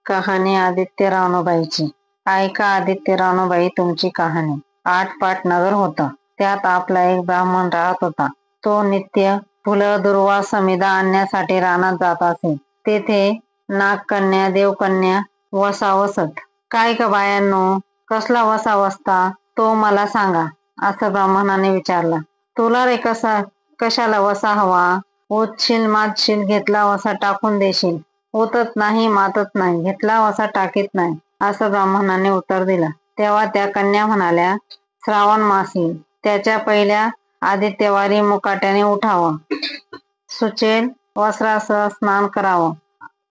कहाणी आदित्य रानूबाईची. ऐका आदित्य रानूबाई तुमची कहाणी. आटपाट नगर होतं. त्यात आपला एक ब्राह्मण राहत होता. तो नित्य फुलं दुर्वा समिधा आणण्यासाठी रानात जात असे. तेथे नागकन्या देवकन्या वसा वसत. काय ग बायांनो, कसला वसा वसता तो मला सांगा, असं ब्राह्मणाने विचारलं. तुला रे कशाला वसा हवा? ओतशील मातशील, घेतला वसा टाकून देशील. ओतत नाही मातत नाही, घेतला वसा टाकीत नाही, असं ब्राह्मणाने उत्तर दिलं. तेव्हा त्या कन्या म्हणाल्या, श्रावण मासी त्याच्या पहिल्या आदित्यवारी मुकाट्याने उठावं, सुचेल वस्त्रासह स्नान करावं,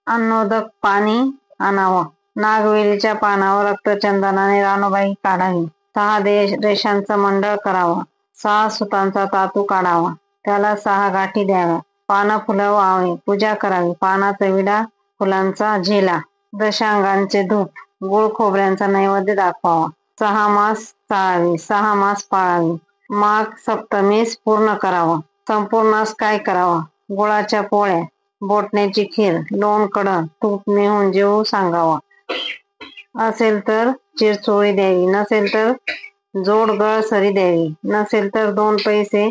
अन्नोदक पाणी आणावं, नागवेलीच्या पानावर रक्तचंदनाने रानूबाई काढावी, 6 रेषांचं मंडळ करावं, 6 सुतांचा तातू काढावा, त्याला 6 गाठी द्याव्या, पानं फुलं व्हावे, पूजा करावी, पानाचा विडा, फुलांचा झेला, दशांगांचे धूप, गुळ खोबऱ्यांचा नैवेद्य दाखवावा, 6 मास चाळावी, 6 मास पाळावी, माघ सप्तमीस पूर्ण करावं. संपूर्णास काय करावं? गुळाच्या पोळ्या, बोटण्याची खीर, लोणकढ, तूप नेऊन जेवू सांगावं. असेल तर चिरचोळी द्यावी, नसेल तर जोड गळसरी द्यावी, नसेल तर 2 पैसे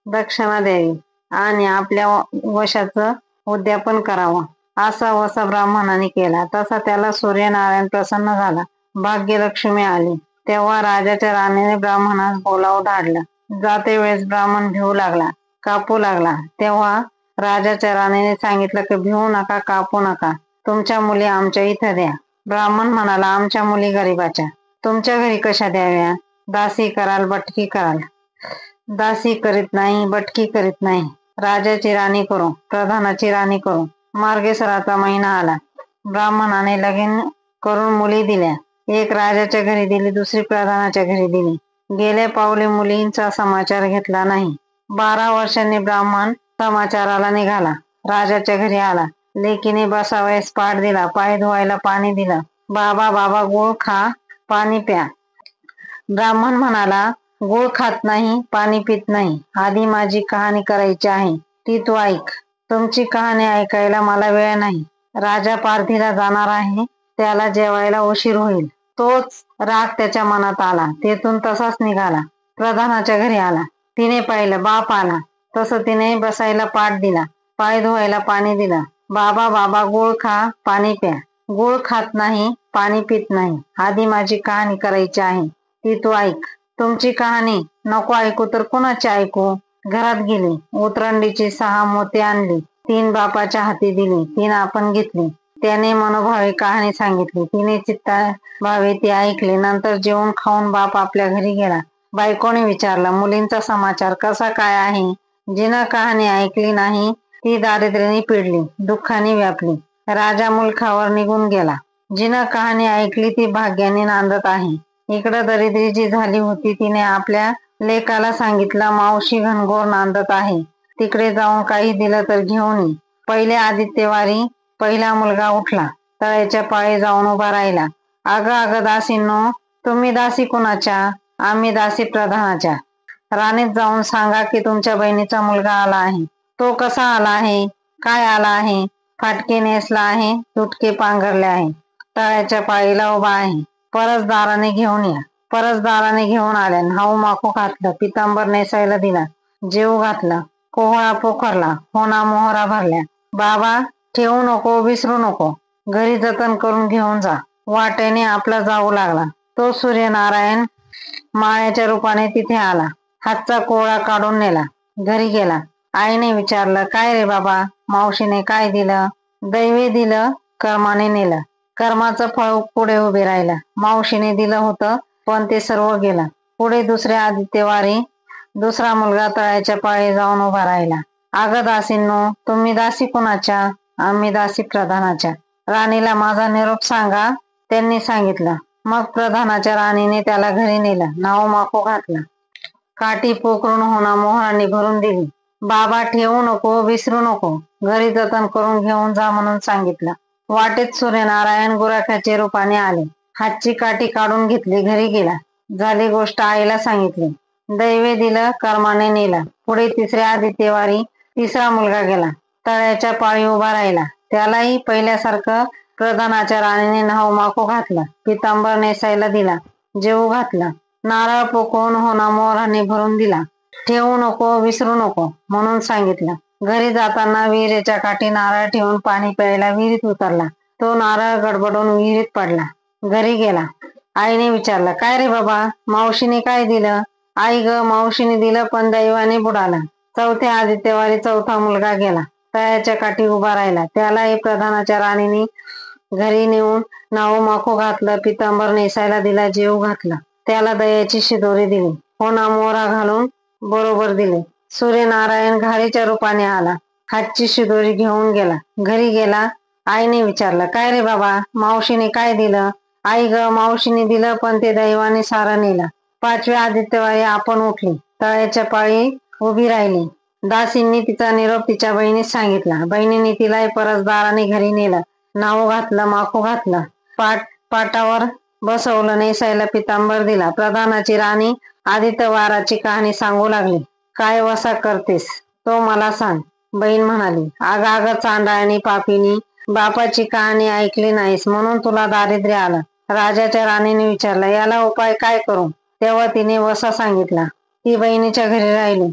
दक्षिणा द्यावी आणि आपल्या वशाचं उद्यापन करावं. असा वसा ब्राह्मणाने केला. तसा त्याला सूर्यनारायण प्रसन्न झाला. भाग्यलक्ष्मी आली. तेव्हा राजाच्या राणीने ब्राह्मणास बोलावं धाडलं. जाते वेळेस ब्राह्मण भिवू लागला, कापू लागला. तेव्हा राजाच्या राणीने सांगितलं की भिवू नका, कापू नका, तुमच्या मुली आमच्या इथं द्या. ब्राह्मण म्हणाला, आमच्या मुली गरीबाच्या, तुमच्या घरी कशा द्याव्या? दासी कराल, बटकी कराल. दासी करीत नाही, बटकी करीत नाही. राजाची राणी करू, प्रधानाची राणी करू. मार्गशिराचा महिना आला. ब्राह्मणाने लगीन करून मुली दिल्या. एक राजाच्या घरी दिली, दुसरी प्रधानाच्या घरी दिली. गेल्या पावली मुलींचा समाचार घेतला नाही. 12 वर्षांनी ब्राह्मण समाचाराला निघाला. राजाच्या घरी आला. लेकीने बसावयास पाट दिला, पाय धुवायला पाणी दिलं. बाबा बाबा गुळ खा, पाणी प्या. ब्राह्मण म्हणाला, गुळ खात नाही, पाणी पित नाही. आधी माझी कहाणी करायची आहे, ती तू ऐक. तुमची कहाणी ऐकायला मला वेळ नाही. राजा पारधीला जाणार आहे, त्याला जेवायला उशीर होईल. तोच राग त्याच्या मनात आला. तेथून तसाच निघाला. प्रधानाच्या घरी आला. तिने पाहिलं, बाप आला. तसं तिने बसायला पाट दिला, पाय धुवायला पाणी दिलं. बाबा बाबा गुळ खा, पाणी प्या. गुळ खात नाही, पाणी पित नाही. आधी माझी कहाणी करायची आहे, ती तू ऐक. तुमची कहाणी नको ऐकू तर कुणाची ऐकू? घरात गेली, उतरंडीची 6 मोती आणली, 3 बापाच्या हाती दिली, 3 आपण घेतली. त्याने मनोभावे कहाणी सांगितली. तिने चित्ताभावे ती ऐकली. नंतर जेवून खाऊन बाप आपल्या घरी गेला. बायकोने विचारलं, मुलींचा समाचार कसा काय आहे? जिनं कहाणी ऐकली नाही ती दारिद्र्याने पिडली, दुःखाने व्यापली. राजा मुलखावर निघून गेला. जिनं कहाणी ऐकली ती भाग्याने नांदत आहे. इकडं दरिद्री जी झाली होती तिने आपल्या लेकाला सांगितलं, मावशी घनघोर नांदत आहे, तिकडे जाऊन काही दिलं तर घेऊन ये. पहिल्या आदित्यवारी पहिला मुलगा उठला. तळ्याच्या पाळी जाऊन उभा राहिला. अगं अगं दासींनो, तुम्ही दासी कुणाच्या? आम्ही दासी प्रधानाच्या. राणीत जाऊन सांगा की तुमच्या बहिणीचा मुलगा आला आहे. तो कसा आला आहे? काय आला आहे? फाटके नेसला आहे, तुटके पांघरले आहे, तळ्याच्या पाळीला उभा आहे. परसदाराने घेऊन या. परसदाराने घेऊन आल्या. हाऊ माकू घातलं, पितांबर नेसायला दिला, जेवू घातलं, कोहळा पोखरला, होना मोहरा भरल्या. बाबा ठेवू नको, विसरू नको, घरी जतन करून घेऊन जा. वाटेने आपला जाऊ लागला. तो सूर्यनारायण माळ्याच्या रूपाने तिथे आला. हातचा कोहळा काढून नेला, घरी गेला. आईने विचारलं, काय रे बाबा, मावशीने काय दिलं? दैवे दिलं, कर्माने नेलं. कर्माचं फळ पुढे उभे राहिलं. मावशीने दिलं होतं पण ते सर्व गेलं. पुढे दुसऱ्या आदित्यवारी दुसरा मुलगा तळ्याच्या पाळी जाऊन उभा राहिला. अगं दासींनो, तुम्ही दासी कुणाच्या? आम्ही दासी प्रधानाच्या. राणीला माझा निरोप सांगा. त्यांनी सांगितलं. मग प्रधानाच्या राणीने त्याला घरी नेलं, नाव माको घातलं, काठी पोखरून होना मोहरांनी भरून दिली. बाबा ठेवू नको, विसरू नको, घरी जतन करून घेऊन जा म्हणून सांगितलं. वाटेत सूर्यनारायण गुराख्याचे रूपाने आले. हातची काठी काढून घेतली, घरी गेला. झाली गोष्ट आईला सांगितली. दैवे दिलं, कर्माने नेला. पुढे तिसऱ्या आदित्यवारी तिसरा मुलगा गेला. तळ्याच्या पाळी उभा राहिला. त्यालाही पहिल्यासारखं प्रधानाच्या राणीने नाहू माखू घातला, पितांबर नेसायला दिला, जेवू घातला, नारळ पोकळून होना मोराने भरून दिला, ठेवू नको विसरू नको म्हणून सांगितलं. घरी जाताना विहिरीच्या काठी नारळ ठेवून पाणी प्यायला विहिरीत उतरला. तो नारळ गडबडून विहिरीत पडला. घरी गेला. आईने विचारलं, काय रे बाबा, मावशीने काय दिलं? आई ग, मावशीने दिलं पण दैवाने बुडाला. चौथ्या आदित्यवारी चौथा मुलगा गेला. तळ्याच्या काठी उभा राहिला. त्यालाही प्रधानाच्या राणीने घरी नेऊन नाहू माखू घातलं, पितांबर नेसायला दिला, जेवू घातलं. त्याला दयाची शिदोरी दिली, होना मोहरा घालून बरोबर दिले. सूर्यनारायण घारीच्या रूपाने आला, हातची शिदोरी घेऊन गेला. घरी गेला. आईने विचारलं, काय रे बाबा, मावशीने काय दिलं? आई ग, मावशीने दिलं पण ते दैवाने सारं नेलं. पाचव्या आदित्यवारी आपण उठली. तळ्याच्या पाळी उभी राहिली. दासींनी तिचा निरोप तिच्या बहिणीस सांगितला. बहिणीने तिलाही परसदाराने घरी नेलं. नाहू घातलं, माखू घातलं, पाटावर बसवलं, नेसायला पितांबर दिला. प्रधानाची राणी आदित्यवाराची कहाणी सांगू लागली. काय वसा करतेस तो मला सांग. बहीण म्हणाली, आग चांडाळणी पापिनी, बापाची कहाणी ऐकली नाहीस म्हणून तुला दारिद्र्य आलं. राजाच्या राणीने विचारलं, याला उपाय काय करू? तेव्हा तिने वसा सांगितला. ती बहिणीच्या घरी राहिली.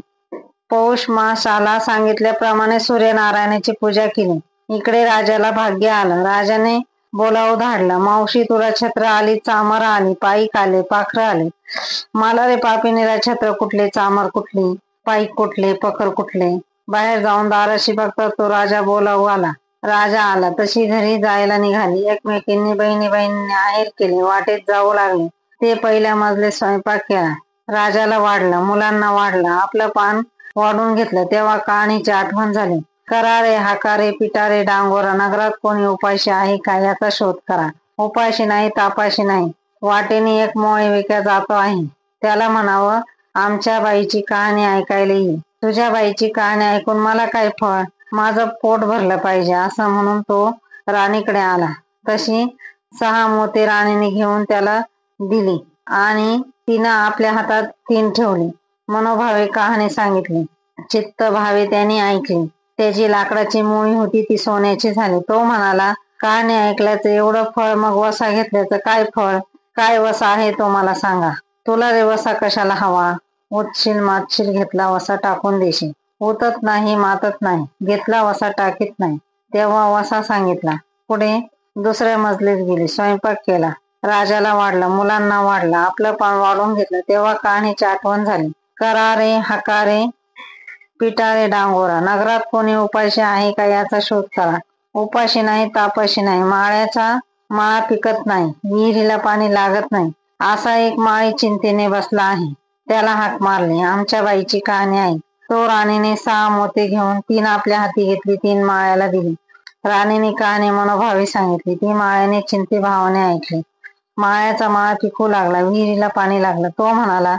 पौष मास आला. सांगितल्याप्रमाणे सूर्यनारायणाची पूजा केली. इकडे राजाला भाग्य आलं. राजाने बोलावं धाडलं, मावशी तुला छत्र आली, चामर आली, पाईक आले, पाखर आले. मला रे पापिनीला छत्र कुठले, चामर कुठली, पाईक कुठले, पखर कुठले? बाहेर जाऊन दाराशी बघता तो राजा बोलावू आला. राजा आला तशी घरी जायला निघाली. एकमेकींनी बहिणींनी आहेर केले. वाटेत जाऊ लागले. ते पहिल्या मजले स्वयंपाक केला. राजाला वाढलं, मुलांना वाढलं, आपलं पान वाढून घेतलं. तेव्हा कहाणीची आठवण झाली. करारे हाकारे पिटारे डांगोरा, नगरात कोणी उपाशी आहे का याचा शोध करा. उपाशी नाही तापाशी नाही, वाटेने एक मोळे विक्या जातो आहे, त्याला म्हणावं आमच्या बाईची कहाणी ऐकायला येईल. तुझ्या बाईची कहाणी ऐकून मला काय फळ, माझं पोट भरलं पाहिजे असं म्हणून तो राणीकडे आला. तशी 6 मोती राणीने घेऊन त्याला दिली आणि तिनं आपल्या हातात 3 ठेवली. मनोभावे कहाणी सांगितली. चित्त भावे त्यांनी ऐकली. त्याची लाकडाची मुळी होती ती सोन्याची झाली. तो म्हणाला, कहाणी ऐकल्याचं एवढं फळ, मग वसा घेतल्याचं काय फळ? काय वसा आहे तो मला सांगा. तुला रे वसा कशाला हवा? उतशील मातशील घेतला वसा टाकून देशील. उतत नाही मातत नाही, घेतला वसा टाकीत नाही. तेव्हा वसा सांगितला. पुढे दुसऱ्या मजलीत गेली. स्वयंपाक केला. राजाला वाढलं, मुलांना वाढलं, आपलं पान वाढून घेतलं. तेव्हा कहाणीची आठवण झाली. करारे हाकारे पिटारे डांगोरा, नगरात कोणी उपाशी आहे का याचा शोध करा. उपाशी नाही तापाशी नाही, माळ्याचा माळा पिकत नाही, विहिरीला पाणी लागत नाही, असा एक माळी चिंतेने बसला आहे. त्याला हाक मारली, आमच्या बाईची कहाणी ऐक. तो राणीने 6 मोती घेऊन 3 आपल्या हाती घेतली, 3 माळ्याला दिली. राणीने कहाणी मनोभावी सांगितली. ती माळ्याने चिंते भावाने ऐकली. माळ्याचा माळा पिकू लागला, विहिरीला पाणी लागलं. तो म्हणाला,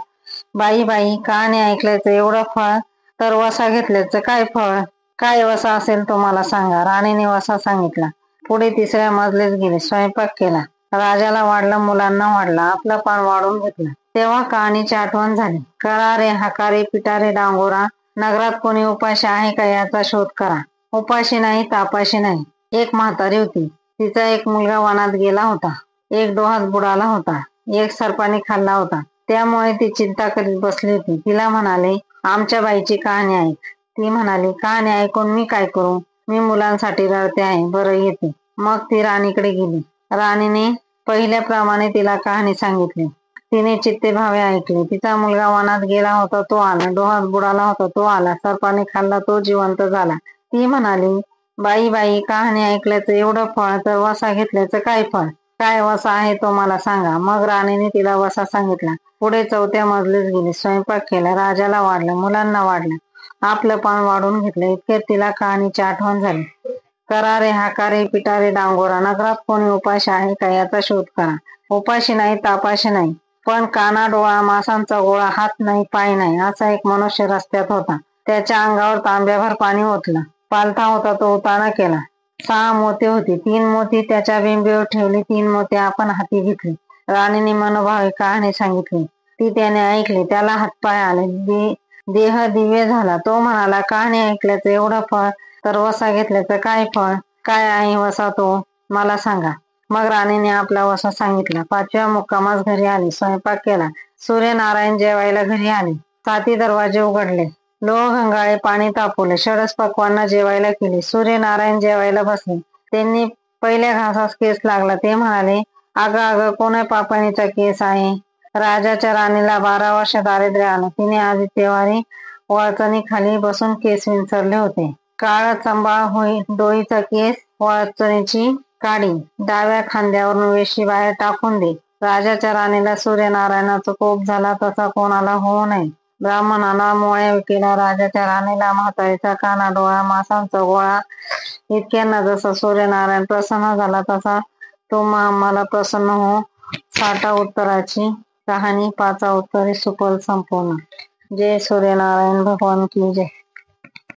बाई कहाणी ऐकल्याचं एवढं फळ, तर वसा घेतल्याचं काय फळ? काय वसा असेल तो मला सांगा. राणीने वसा सांगितला. पुढे तिसऱ्या मजलीत गेले. स्वयंपाक केला. राजाला वाढलं, मुलांना वाढलं, आपलं पान वाढून घेतलं. तेव्हा कहाणीची आठवण झाली. करारे हाकारे पिटारे डांगोरा, नगरात कोणी उपाशी आहे का याचा शोध करा. उपाशी नाही तापाशी नाही. एक म्हातारी होती. तिचा एक मुलगा वनात गेला होता. एक डोहात बुडाला होता. एक सर्पाने खाल्ला होता. त्यामुळे ती चिंता करीत बसली होती. तिला म्हणाले, आमच्या बाईची कहाणी ऐक. ती म्हणाली, कहाणी ऐकून मी काय करू? मी मुलांसाठी रडते आहे, बरं येते. मग ती राणीकडे गेली. राणीने पहिल्याप्रमाणे तिला कहाणी सांगितली. तिने चित्ते भावे ऐकले. तिचा मुलगा वनात गेला होता, तो आला. डोहात बुडाला होता, तो आला. सर्पाने खाल्ला, तो जिवंत झाला. ती म्हणाली, बाई कहाणी ऐकल्याचं एवढं फळ, तर वसा घेतल्याचं काय फळ? काय वसा आहे तो मला सांगा. मग राणीने तिला वसा सांगितला. पुढे चौथ्या मजलीत गेली. स्वयंपाक केला. राजाला वाढलं, मुलांना वाढलं, आपलं पान वाढून घेतलं. इतक्यात तिला कहाणीची आठवण झाली. करारे हाकारे पिटारे डांगोरा, नगरात कोणी उपाशी आहे का याचा शोध करा. उपाशी नाही तापाशी नाही, पण काना डोळा मासांचा गोळा, हात नाही पाय नाही, असा एक मनुष्य रस्त्यात होता. त्याच्या अंगावर तांब्याभर पाणी ओतलं. पालथा होता, तो उताना केला. 6 मोती होती. 3 मोती त्याच्या बिंबीवर ठेवली, 3 मोती आपण हाती घेतली. राणीने मनोभावे कहाणी सांगितली. ती त्याने ऐकली. त्याला हातपाय आले, देह दिव्य झाला. तो म्हणाला, कहाणी ऐकल्याचं एवढं फळ, तर वसा घेतल्याचं काय फळ? काय आहे वसा तो मला सांगा. मग राणीने आपला वसा सांगितला. 5व्या मुक्कामास घरी आली. स्वयंपाक केला. सूर्यनारायण जेवायला घरी आले. 7 दरवाजे उघडले. लोह घंगाळे पाणी तापवले. षडस पक्वांना जेवायला केले. सूर्यनारायण जेवायला बसले. त्यांनी पहिल्या घासास केस लागला. ते म्हणाले, अगं अगं, कोण्या पापणीचा केस आहे? राजाच्या राणीला 12 वर्ष दारिद्र्य आलं. तिने आदित्यवारी वळचणी बसून केस विंचरले होते. काळ चंबा होई डोईचा केस वळचणीची काढी. डाव्या खांद्यावरून वेशी बाहेर टाकून दे. राजाच्या राणीला सूर्यनारायणाचा कोप झाला तसा कोणाला होऊ नये. ब्राह्मणाला मोळ्या केला. राजाच्या राणीला म्हातारीचा काना डोळा, मासांचा गोळा इतक्यांना जसा सूर्यनारायण प्रसन्न झाला तसा तुम्हा आम्हाला प्रसन्न हो. 6 उत्तराची कहाणी 5 उत्तरे सुफल संपूर्ण. जय सूर्यनारायण भगवान की जय.